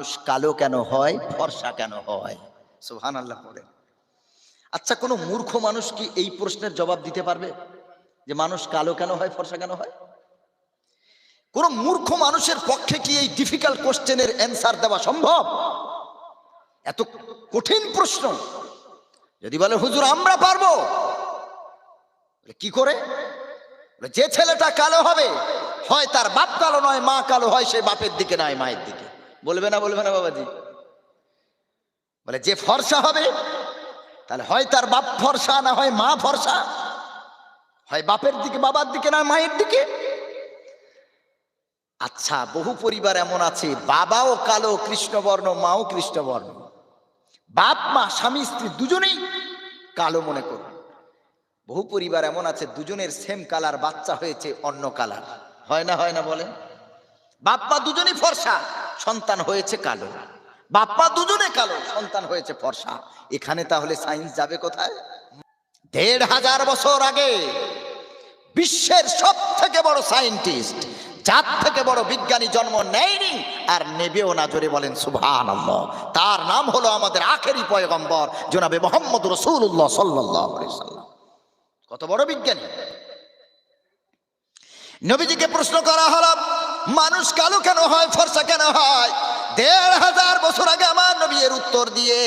মানুষ কালো কেন হয়, ফর্সা কেন হয়? সুবহানাল্লাহ বলেন। আচ্ছা, কোনো মূর্খ মানুষ কি এই প্রশ্নের জবাব দিতে পারবে যে মানুষ কালো কেন হয়, ফর্সা কেন হয়? কোন মূর্খ মানুষের পক্ষে কি এই ডিফিকাল্ট কোশ্চেনের অ্যান্সার দেওয়া সম্ভব? এত কঠিন প্রশ্ন। যদি বলে হুজুর আমরা পারবো, কি করে? যে ছেলেটা কালো হবে, হয় তার বাপ কালো নয় মা কালো, হয় সে বাপের দিকে নয় মায়ের দিকে। বলবে না বাবাজি? বলে যে ফর্সা হবে, তাহলে হয় তার বাপ ফর্সা, না হয় মা ফর্সা, হয় বাপের দিকে বাবার দিকে না মায়ের দিকে। আচ্ছা, বহু পরিবার এমন আছে বাবাও কালো কৃষ্ণবর্ণ, মাও কৃষ্ণবর্ণ, বাপ মা স্বামী স্ত্রী দুজনেই কালো মনে করুন। বহু পরিবার এমন আছে দুজনের সেম কালার, বাচ্চা হয়েছে অন্য কালার। হয় না বলেন? বাপ মা দুজনেই ফর্সা, সন্তান হয়েছে কালো। বাপ মা দুজনে কালো, সন্তান হয়েছে ফর্সা। এখানে তাহলে সায়েন্স যাবে কোথায়? ১৫০০ বছর আগে বিশ্বের সব থেকে বড় সায়েন্টিস্ট, যার থেকে বড় বিজ্ঞানী জন্ম নেয়নি আর নেবেও না, জোরে বলেন সুবহানাল্লাহ। তার নাম হলো আমাদের আখেরি পয়গম্বর জনাবে মুহাম্মদ রাসূলুল্লাহ সাল্লাল্লাহু আলাইহি ওয়াসাল্লাম। কত বড় বিজ্ঞানী! নবীজিকে প্রশ্ন করা হলো মানুষ কালো কেন হয়, ফর্সা কেন হয়? ১৫০০ বছর আগে আমার নবী এর উত্তর দিয়ে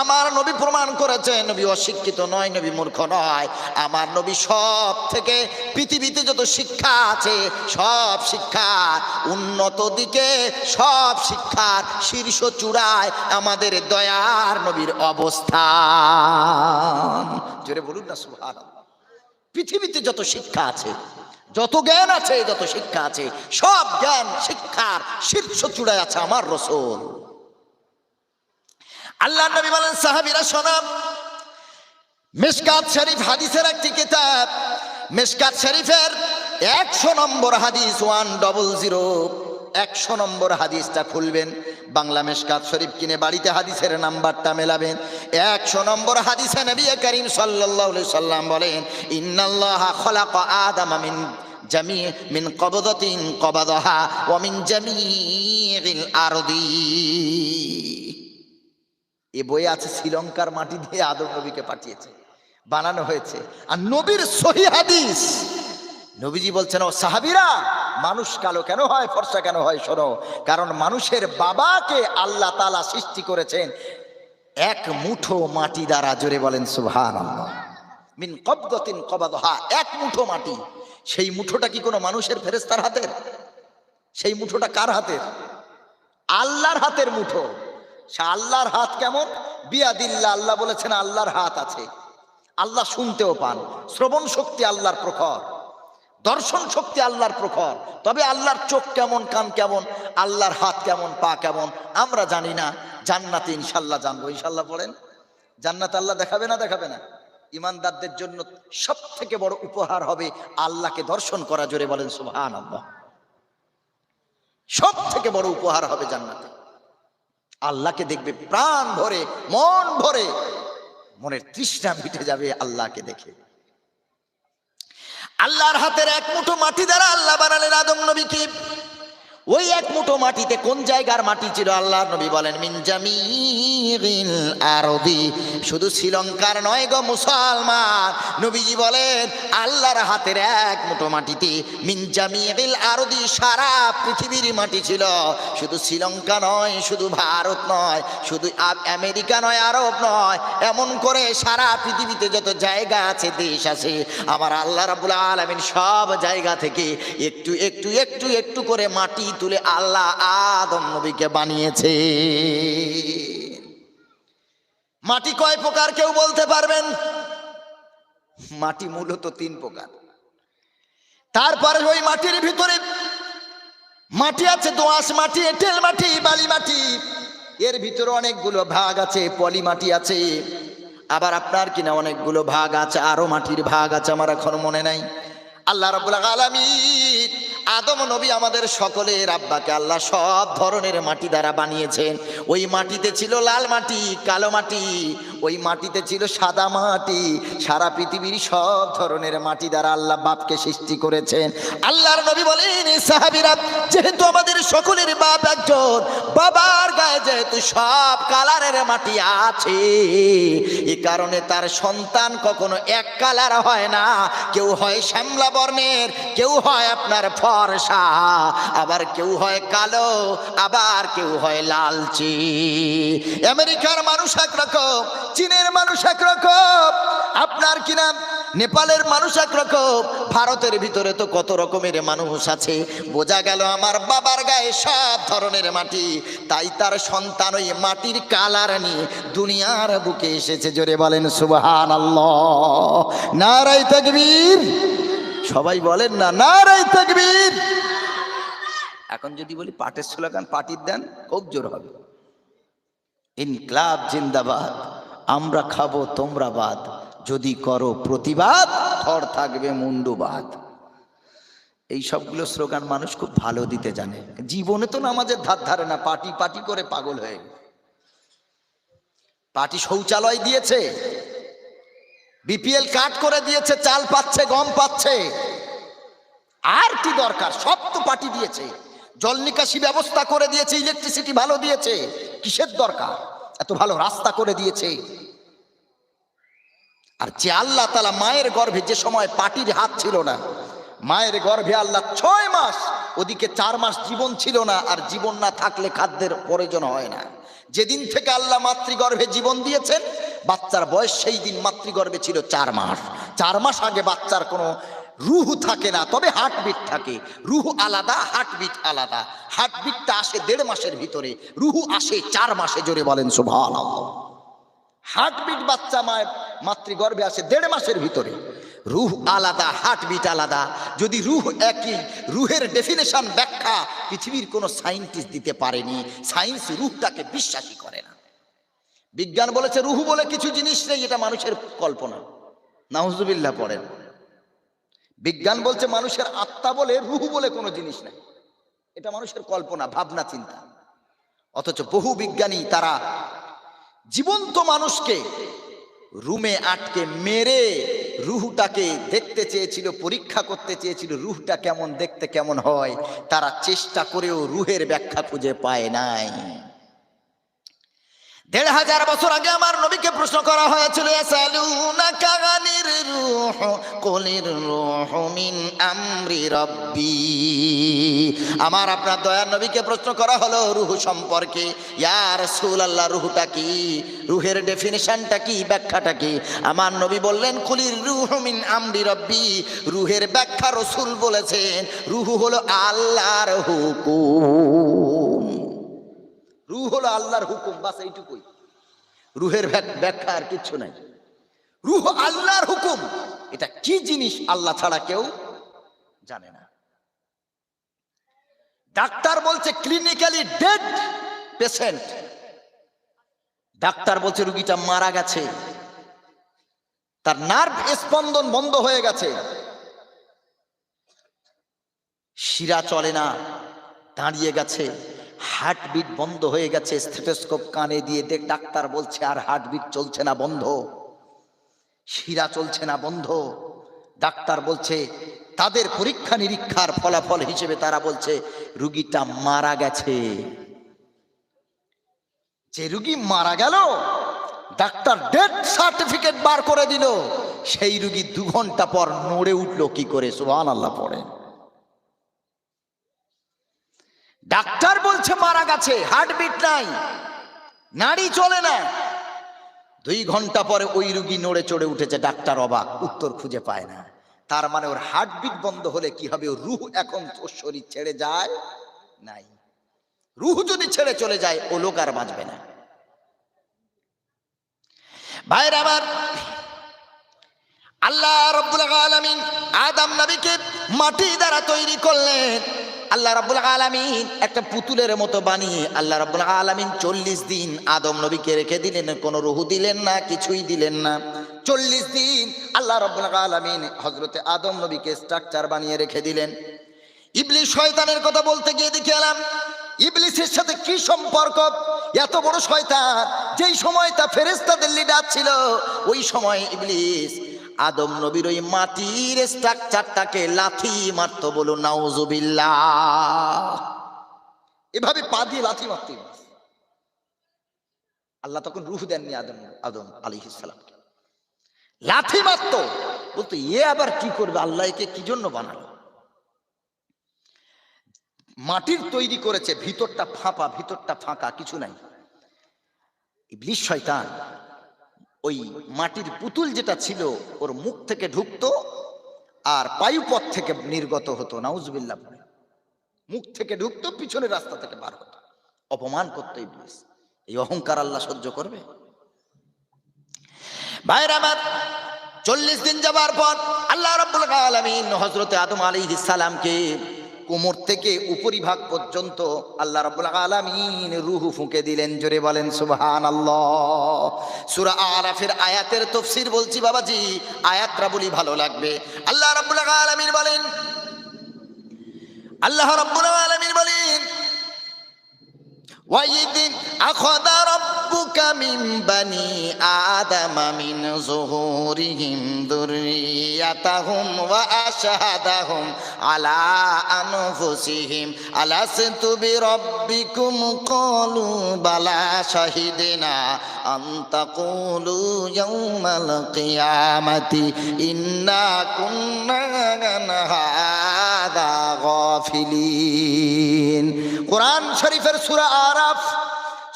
আমার নবী প্রমাণ করেছেন নবী অশিক্ষিত নয়, নবী মূর্খ নয়। আমার নবী সব থেকে পৃথিবীতে যত শিক্ষা আছে সব শিক্ষার উন্নত দিকে, সব শিক্ষার শীর্ষ চূড়ায় আমাদের দয়ার নবীর অবস্থান। জোরে বলুন না সুবহানাল্লাহ। পৃথিবীতে যত শিক্ষা আছে, যত জ্ঞান আছে, যত শিক্ষা আছে, সব জ্ঞান শিক্ষার শীর্ষ চূড়ায় আছে আমার রাসূল। আল্লাহর নবী বলেন সাহাবীরা শোনো, মিশকাত শরীফ হাদিসের একটি কিতাব, মিশকাত শরীফের ১০০ নম্বর হাদিস 100, ১০০ নম্বর হাদিসটা খুলবেন, বাংলা মিশকাত শরীফ কিনে বাড়িতে হাদিসের নাম্বারটা মেলাবেন। ১০০ নম্বর হাদিসে নবী করিম সাল্লাল্লাহু আলাইহি সাল্লাম বলেন ইন্নাল্লাহা খালাকা আদামা মিন কবদাতিন কবাদাহা ওয়া মিন জামিইল আরদি। এই বইয়ে আছে শ্রীলঙ্কার মাটি দিয়ে আদম নবীকে পাঠিয়েছে, বানানো হয়েছে। আর নবীর সহিহ হাদিস, নবীজি বলছেন ও সাহাবীরা, মানুষ কালো কেন হয়, ফর্সা কেন হয়? শোনো, কারণ মানুষের বাবাকে আল্লাহ তাআলা সৃষ্টি করেছেন এক মুঠো মাটি দ্বারা। জোরে বলেন সুবহানাল্লাহ। মিন কবদাতিন কবাদাহা, এক মুঠো মাটি। সেই মুঠোটা কি কোনো মানুষের ফেরেশতার হাতের? সেই মুঠোটা কার হাতের? আল্লাহর হাতের মুঠো। সে আল্লাহর হাত কেমন? বিয়াদিল্লাহ। আল্লাহ বলেছেন আল্লাহর হাত আছে। আল্লাহ শুনতেও পান, শ্রবণ শক্তি আল্লাহর প্রখর, দর্শন শক্তি আল্লাহর প্রখর। তবে আল্লাহর চোখ কেমন, কান কেমন, আল্লাহর হাত কেমন, পা কেমন আমরা জানি না। জান্নাতে ইনশাল্লাহ জানবো। ইনশাল্লাহ পড়েন। জান্নাত আল্লাহ দেখাবে না? দেখাবে না? ইমানদারদের জন্য সব থেকে বড় উপহার হবে আল্লাহকে দর্শন করা। জোরে বলেন সুবহানাল্লাহ। সব থেকে বড় উপহার হবে জান্নাতে। আল্লাহকে দেখবে প্রাণ ভরে, মন ভরে, মনের তৃষ্ণা মিটে যাবে আল্লাহকে দেখে। আল্লাহর হাতের এক মুঠো মাটি দ্বারা আল্লাহ বানালেন আদম নবীকে। ওই এক মুঠো মাটিতে কোন জায়গার মাটি ছিল? আল্লাহর নবী বলেন মিন জামিইল আরদি। শুধু শ্রীলঙ্কার নয় গো মুসলমান, নবীজি বলেন আল্লাহর হাতের এক মুঠো মাটিতে মিন জামিইল আরদি, সারা পৃথিবীর মাটি ছিল। শুধু শ্রীলঙ্কা নয়, শুধু ভারত নয়, শুধু আমেরিকা নয়, আরব নয়, এমন করে সারা পৃথিবীতে যত জায়গা আছে, দেশ আছে, আমার আল্লাহ রাব্বুল আলামিন সব জায়গা থেকে একটু একটু একটু একটু করে মাটি তুলে আল্লাহ আদম নবীকে বানিয়েছে। মাটি কয় প্রকার কেউ বলতে পারবেন? মাটি মূলত ৩ প্রকার। তারপরে ওই মাটির ভিতরে মাটি আছে দোআঁশ মাটি, এঁটেল মাটি, বালি মাটি। এর ভিতরে অনেকগুলো ভাগ আছে। পলি মাটি আছে, আবার আপনার কিনা অনেকগুলো ভাগ আছে, আরো মাটির ভাগ আছে, আমার এখন মনে নাই। আল্লাহ রাব্বুল আলামিন আদম নবী আমাদের সকলের আব্বাকে আল্লাহ সব ধরনের মাটি দ্বারা বানিয়েছেন। ওই মাটিতে ছিল লাল মাটি, কালো মাটি, ওই মাটিতে ছিল সাদা মাটি। সারা পৃথিবীর সব ধরনের মাটি দ্বারা আল্লাহ বাপকে সৃষ্টি করেছেন। আল্লাহর নবী বলেন সাহাবীরা, যেহেতু আমাদের সকলের বাপ একজন, বাবার গায়ে যেহেতু সব কালারের মাটি আছে, এ কারণে তার সন্তান কখনো এক কালার হয় না। কেউ হয় শ্যামলা বর্ণের, কেউ হয় আপনার ফর্সা, আবার কেউ হয় কালো, আবার কেউ হয় লালচে। আমেরিকার মানুষ একরকম, চীনের মানুষ একরকম, আপনার কিনা নেপালের মানুষ একরকম, ভারতের ভিতরে তো কত রকমের মানুষ আছে। বোঝা গেল আমার বাবার গায়ে সব ধরনের মাটি, তাই তার সন্তান ওই মাটির কালার নিয়ে দুনিয়ার বুকে এসেছে। জোরে বলেন সুবহানাল্লাহ, নারায়ে তাকবীর। সবাই বলেন না নারায়ে তাকবীর। এখন যদি বলি পাটের স্লোগান পাটির দেন, খুব জোর হবে। ইনকলাব জিন্দাবাদ, আমরা খাবো তোমরা বাদ, যদি করো প্রতিবাদ থর থাকবে মুন্ডুবাদ। এই সবগুলো স্লোগান মানুষ খুব ভালো দিতে জানে, জীবনে তো নামাজের ধার ধারে না, পার্টি পার্টি করে পাগল হয়ে। পার্টি শৌচালয় দিয়েছে, বিপিএল কার্ড করে দিয়েছে, চাল পাচ্ছে, গম পাচ্ছে, আর কি দরকার? সব তো পার্টি দিয়েছে, জল নিকাশি ব্যবস্থা করে দিয়েছে, ইলেকট্রিসিটি ভালো দিয়েছে, কিসের দরকার? এত ভালো রাস্তা করে দিয়েছে। আর যে আল্লাহ তাআলা মায়ের গর্ভে, যে সময় পাটির হাত ছিল না, মায়ের গর্ভে আল্লাহ 6 মাস, ওদিকে 4 মাস জীবন ছিল না, আর জীবন না থাকলে খাদ্যের প্রয়োজন হয় না। যেদিন থেকে আল্লাহ মাতৃগর্ভে জীবন দিয়েছেন, বাচ্চার বয়স সেই দিন মাতৃগর্ভে ছিল 4 মাস। 4 মাস আগে বাচ্চার কোনো রুহ থাকে না, তবে হার্টবিট থাকে। রুহ আলাদা, হার্টবিট আলাদা। হার্টবিটটা আসে 1.5 মাসের ভিতরে, রুহ আসে 4 মাসে। জোরে বলেন সুবহানাল্লাহ। হার্টবিট বাচ্চা মায়ের মাতৃগর্ভে আসে 1.5 মাসের ভিতরে, রুহ আলাদা, হার্টবিট আলাদা। যদি রুহ একই, রুহের ডেফিনেশন ব্যাখ্যা পৃথিবীর কোনো সায়েন্টিস্ট দিতে পারেনি। সায়েন্স রুহটাকে বিশ্বাসই করে না। বিজ্ঞান বলেছে রুহ বলে কিছু জিনিস নেই, এটা মানুষের কল্পনা। নাউজুবিল্লাহ পড়েন। বিজ্ঞান বলছে মানুষের আত্মা বলে, রুহ বলে কোনো জিনিস নেই, এটা মানুষের কল্পনা, ভাবনা চিন্তা। অথচ বহু বিজ্ঞানী তারা জীবন্ত মানুষকে রুমে আটকে মেরে রুহটাকে দেখতে চেয়েছিল, পরীক্ষা করতে চেয়েছিল রুহটা কেমন দেখতে, কেমন হয়। তারা চেষ্টা করেও রুহের ব্যাখ্যা খুঁজে পায় নাই। 1500 বছর আগে আমার নবীকে প্রশ্ন করা হয়েছিল, ইয়াসালুনাকা আনির রূহ কুলির রূহু মিন আমরি রাব্বি। আমার আপনার দয়ার নবীকে প্রশ্ন করা হলো রূহ সম্পর্কে, ইয়া রাসূলুল্লাহ রূহটা কি, রূহের ডেফিনিশনটা কি, ব্যাখ্যাটা কি? আমার নবী বললেন কুলির রূহু মিন আমরি রাব্বি। রূহের ব্যাখ্যা রাসূল বলেছেন রূহ হলো আল্লাহর হুকুম। রূহ হলো আল্লাহর হুকুম, বাস এইটুকুই। রূহের ব্যাখ্যা আর কিচ্ছু নাই। রূহ আল্লাহর হুকুম, এটা কি জিনিস আল্লাহ ছাড়া কেউ জানে না। ডাক্তার বলছে ক্লিনিক্যালি ডেড পেশেন্ট, ডাক্তার বলছে রোগীটা মারা গেছে, তার নার্ভ স্পন্দন বন্ধ হয়ে গেছে, শিরা চলে না, দাঁড়িয়ে গেছে, হার্টবিট বন্ধ হয়ে গেছে। স্টেথোস্কোপ কানে দিয়ে দেখ, ডাক্তার বলছে আর হার্টবিট চলছে না, বন্ধ, শিরা চলছে না, বন্ধ। ডাক্তার বলছে, তাদের পরীক্ষা নিরীক্ষার ফলাফল হিসেবে তারা বলছে রুগীটা মারা গেছে। যে রুগী মারা গেল, ডাক্তার ডেথ সার্টিফিকেট বার করে দিল, সেই রুগী 2 ঘন্টা পর নড়ে উঠলো কি করে? সুবহানাল্লাহ পড়ে। ডাক্তার বলছে মারা গেছে, হার্টবিট নাই, নাড়ি চলে না, 2 ঘন্টা পরে ওই রুগী নড়ে চড়ে উঠেছে। ডাক্তার অবাক, উত্তর খুঁজে পায় না। তার মানে ওর হার্টবিট বন্ধ হলে কি হবে? ওর রূহ এখন ওর শরীর ছেড়ে যায় নাই। রূহ যদি ছেড়ে চলে যায়, ও লোক আর বাঁচবে না। ভাইরা আমার, আল্লাহ রাব্বুল আলামিন আদম নবীকে মাটি দ্বারা তৈরি করলেন। আল্লাহ রাব্বুল আলামিন একটা পুতুলের মতো বানিয়ে আল্লাহ রাব্বুল আলামিন 40 দিন আদম নবীকে রেখে দিলেন, কোনো রূহ দিলেন না, কিছুই দিলেন না। 40 দিন আল্লাহ রাব্বুল আলামিন হযরতে আদম নবীকে স্ট্রাকচার বানিয়ে রেখে দিলেন। ইবলিস শয়তানের কথা বলতে গিয়ে দেখে এলাম ইবলিসের সাথে কি সম্পর্ক। এত বড় শয়তান, যেই সময় তা ফেরেশতাদের লিডার ছিল, ওই সময় ইবলিস আদম নবীর ওই মাটির স্ট্রাকচারটাকে লাথি মারত। বলুন নাউজুবিল্লাহ। এভাবে পা দিয়ে লাথি মারত। আল্লাহ তখন রূহ দেননি আদম আদম আলাইহিস সালামকে, লাথি মারত, বলতো এ আবার কি করবে, আল্লাহ একে কি জন্য বানালো। মাটির তৈরি করেছে, ভিতরটা ফাঁপা, ভিতরটা ফাঁকা, কিছু নাই। ইবলিস শয়তান ওই মাটির পুতুল যেটা ছিল ওর মুখ থেকে ঢুকতো আর বায়ুপথ থেকে নির্গত হতো, নাউজুবিল্লাহ, মুখ থেকে ঢুকতো, পিছনের রাস্তা থেকে বার হতো, অপমান করতো ইবলিস। এই অহংকার আল্লাহ সহ্য করবে? ভাইরা আমার, 40 দিন যাবার পর আল্লাহ রাব্বুল আলামিন হযরতে আদম আলাইহিস সালামকে কোমর থেকে উপরিভাগ পর্যন্ত আল্লাহ রাব্বুল আলামিন রূহ ফুঁকে দিলেন। জোরে বলেন সুবহানাল্লাহ। সূরা আরাফের আয়াতের তাফসীর বলছি বাবাজি, আয়াতটা বলি ভালো লাগবে। আল্লাহ রাব্বুল আলামিন বলেন, আল্লাহ রাব্বুল আলামিন বলেন, وَإِذْ أَخَذَ رَبُّكَ مِنْ بَنِي آدَمَ مِنْ ظُهُورِهِمْ ذُرِّيَّتَهُمْ وَأَشْهَدَهُمْ عَلَى أَنفُسِهِمْ أَلَسْتُ بِرَبِّكُمْ قَالُوا بَلَى شَهِدْنَا أَنْ تَقُولُوا يَوْمَ الْقِيَامَةِ إِنَّا كُنَّا عَنْ هَذَا غَافِلِينَ। কোরআন শরীফের সূরা আরাফ,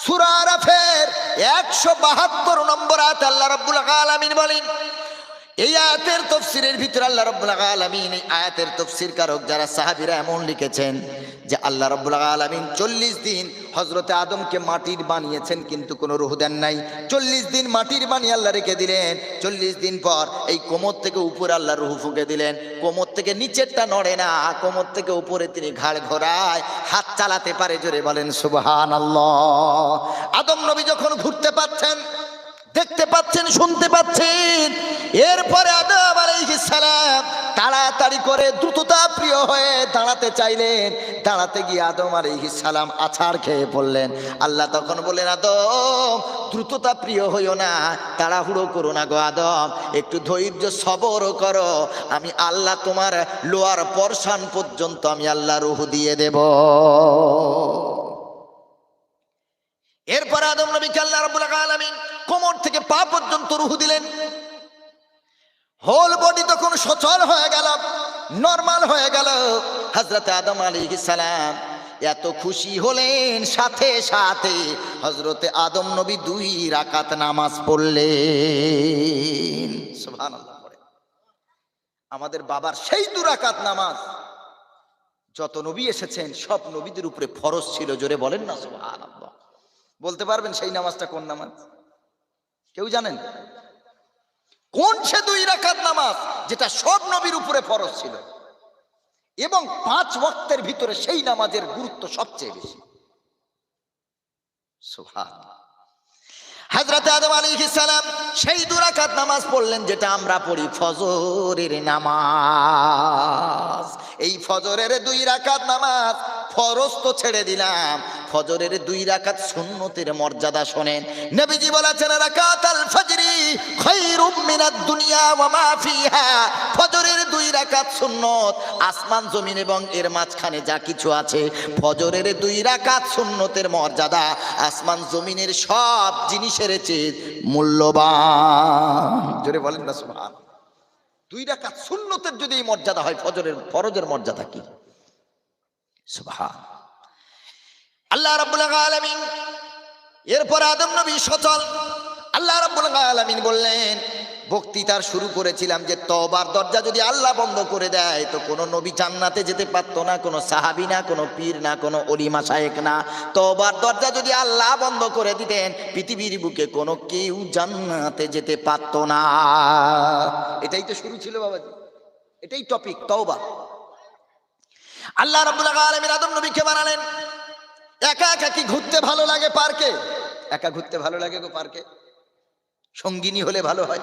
সূরা আরাফের 172 নম্বর আয়াতে আল্লাহ রাব্বুল আলামিন বলেন, এই আয়াতের তাফসীরের ভিতরে আল্লাহ রাব্বুল আলামিন, এই আয়াতের তাফসীর কারক যারা সাহাবীরা এমন লিখেছেন যে আল্লাহ রাব্বুল আলামিন 40 দিন হযরতে আদমকে মাটির বানিয়েছেন কিন্তু কোনো রূহ দেন নাই। 40 দিন মাটির বানিয়ে আল্লাহ রেখে দিলেন। 40 দিন পর এই কোমর থেকে উপরে আল্লাহ রূহ ফুঁকে দিলেন। কোমর থেকে নিচেরটা নড়ে না, কোমর থেকে উপরে তিনি ঘাড় ঘোরায়, হাত চালাতে পারে। জোরে বলেন সুবহানাল্লাহ। আদম নবী যখন ঘুরতে পাচ্ছেন, দেখতে পাচ্ছেন, শুনতে পাচ্ছেন, এরপরে আদম আলাইহিস সালাম তাড়াতাড়ি করে দ্রুততা প্রিয় হয়ে দাঁড়াতে চাইলেন। দাঁড়াতে গিয়ে আদম আলাইহিস সালাম আছাড় খেয়ে পড়লেন। আল্লাহ তখন বললেন, আদম দ্রুততা প্রিয় হইও না, তাড়াহুড়ো করো না গো আদম, একটু ধৈর্য সবর করো, আমি আল্লাহ তোমার লোয়ার পরশান পর্যন্ত আমি আল্লাহ রূহ দিয়ে দেব। এরপর আদম নবীকে আল্লাহ রাব্বুল আলামিন কোমর থেকে পা পর্যন্ত রূহ দিলেন। হোল বডি তখন সচল হয়ে গেল, নরমাল হয়ে গেল। হযরত আদম আলাইহিস সালাম এত খুশি হলেন, সাথে সাথে হযরতে আদম নবী 2 রাকাত নামাজ পড়লেন। সুবহানাল্লাহ। আমাদের বাবার সেই 2 রাকাত নামাজ যত নবী এসেছেন সব নবীদের উপরে ফরজ ছিল। জোরে বলেন না সুবহানাল্লাহ। বলতে পারবেন সেই নামাজটা কোন নামাজ? কেউ জানেন কোন সে 2 রাকাত নামাজ যেটা সব নবীর উপরে ফরজ ছিল এবং 5 ওয়াক্তের ভিতরে সেই নামাজের গুরুত্ব সবচেয়ে বেশি? সুবহানাল্লাহ। হযরত আদম আলাইহিস সালাম সেই 2 রাকাত নামাজ পড়লেন যেটা আমরা পড়ি ফজরের নামাজ। এই ফজরের 2 রাকাত নামাজ ফরজ তো ছেড়ে দিলাম, ফজরের 2 রাকাত সুন্নতের মর্যাদা শোনেন। নবীজি বলেছেন, রাকাতাল ফজরি খায়রুম মিনাদ দুনিয়া ওয়া মা ফিহা। ফজরের 2 রাকাত সুন্নত, আসমান জমিন এবং এর মাঝখানে যা কিছু আছে। ফজরের 2 রাকাত সুন্নতের মর্যাদা আসমান জমিনের সব জিনিসের চেয়ে মূল্যবান। জোরে বলেন না সুবহান। 2 রাকাত সুন্নতের যদি এই মর্যাদা হয়, ফরজের মর্যাদা কি? সুবহান আল্লাহ রাব্বুল আলামিন। এরপর আদম নবী সচল। আল্লাহ রাব্বুল আলামিন বললেন, বক্তৃতার শুরু করেছিলাম যে তওবার দরজা যদি আল্লাহ বন্ধ করে দেয় তো কোনো নবী জান্নাতে যেতে পারতো না, কোনো সাহাবী না, কোনো পীর না, কোনো ওলি মাশায়েখ না। তওবার দরজা যদি আল্লাহ বন্ধ করে দিতেন পৃথিবীর বুকে কোনো কেউ জান্নাতে যেতে পারতো না। এটাই তো শুরু ছিল বাবাজি, এটাই টপিক, তওবা। আল্লাহ রাব্বুল আলামিন আদম নবীকে বানালেন। একা একা কি ঘুরতে ভালো লাগে পার্কে? একা ঘুরতে ভালো লাগে গো পার্কে? সঙ্গিনী হলে ভালো হয়,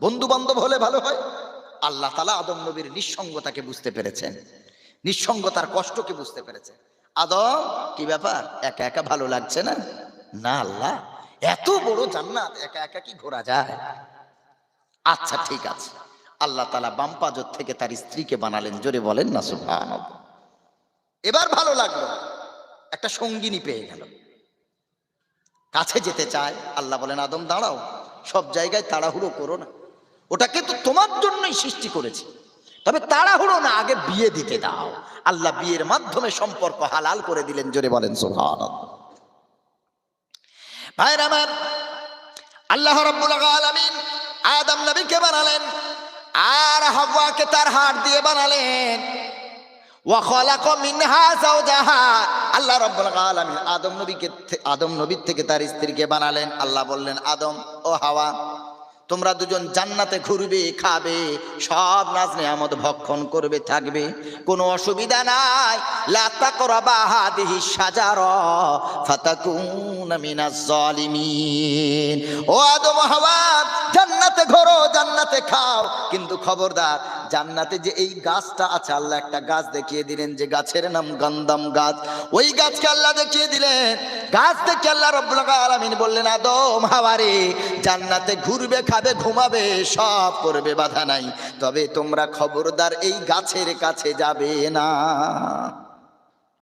বন্ধু বান্ধব হলে ভালো হয়। আল্লাহ তাআলা আদম নবীর নিঃসঙ্গতাকে বুঝতে পেরেছেন, নিঃসঙ্গতার কষ্টকে বুঝতে পেরেছেন। আদম কি ব্যাপার, একা একা ভালো লাগছে না? না আল্লাহ, এত বড় জান্নাত একা একা কি ঘোরা যায়? আচ্ছা ঠিক আছে। আল্লাহ তাআলা বাম পাজর থেকে তার স্ত্রীকে বানালেন। জোরে বলেন না সুবহানাল্লাহ। এবার ভালো লাগলো, একটা সঙ্গিনী পেয়ে গেল। কাছে যেতে চায়, আল্লাহ বলেন আদম দাঁড়াও, সব জায়গায় তাড়াহুড়ো করো না, ওটাকে তো তোমার জন্যই সৃষ্টি করেছি, তবে তাড়াহুড়ো না, আগে বিয়ে দিতে দাও। আল্লাহ বিয়ের মাধ্যমে সম্পর্ক হালাল করে দিলেন, জোরে বলেন সুবহানাল্লাহ। ভাইরা আমার, আল্লাহ রাব্বুল আলামিন আদম নবীকে বানালেন আর হাওয়াকে তার হাড় দিয়ে বানালেন। ওয়া খালাকা মিনহা যাওজাহা, আল্লাহ রাব্বুল আলামিন আদম নবীর থেকে তার স্ত্রীকে বানালেন। আল্লাহ বললেন আদম ও হাওয়া, তোমরা দুজন জান্নাতে ঘুরবে, খাবে, সব নাজ নেয়ামত ভক্ষণ করবে, থাকবে, কোনো অসুবিধা নাই। লা তাকরাবা হাদিহি শাজারা ফাতাকুনা মিনাজ জালিমিন। ও আদম হাওয়া, জান্নাতে ঘোরো, জান্নাতে খাও, কিন্তু খবরদার, জান্নাতে যে এই গাছটা আছে, আল্লাহ একটা গাছ দেখিয়ে দিলেন, যে গাছের নাম গন্ধম গাছ। ওই গাছকে আল্লাহ দেখিয়ে দিলেন। গাছ দেখে আল্লাহ রাব্বুল আলামিন বললেন আদম হাওয়া রে, জান্নাতে ঘুরবে, খাবে, ঘুমাবে, সব করবে, বাধা নাই, তবে তোমরা খবরদার এই গাছের কাছে যাবে না।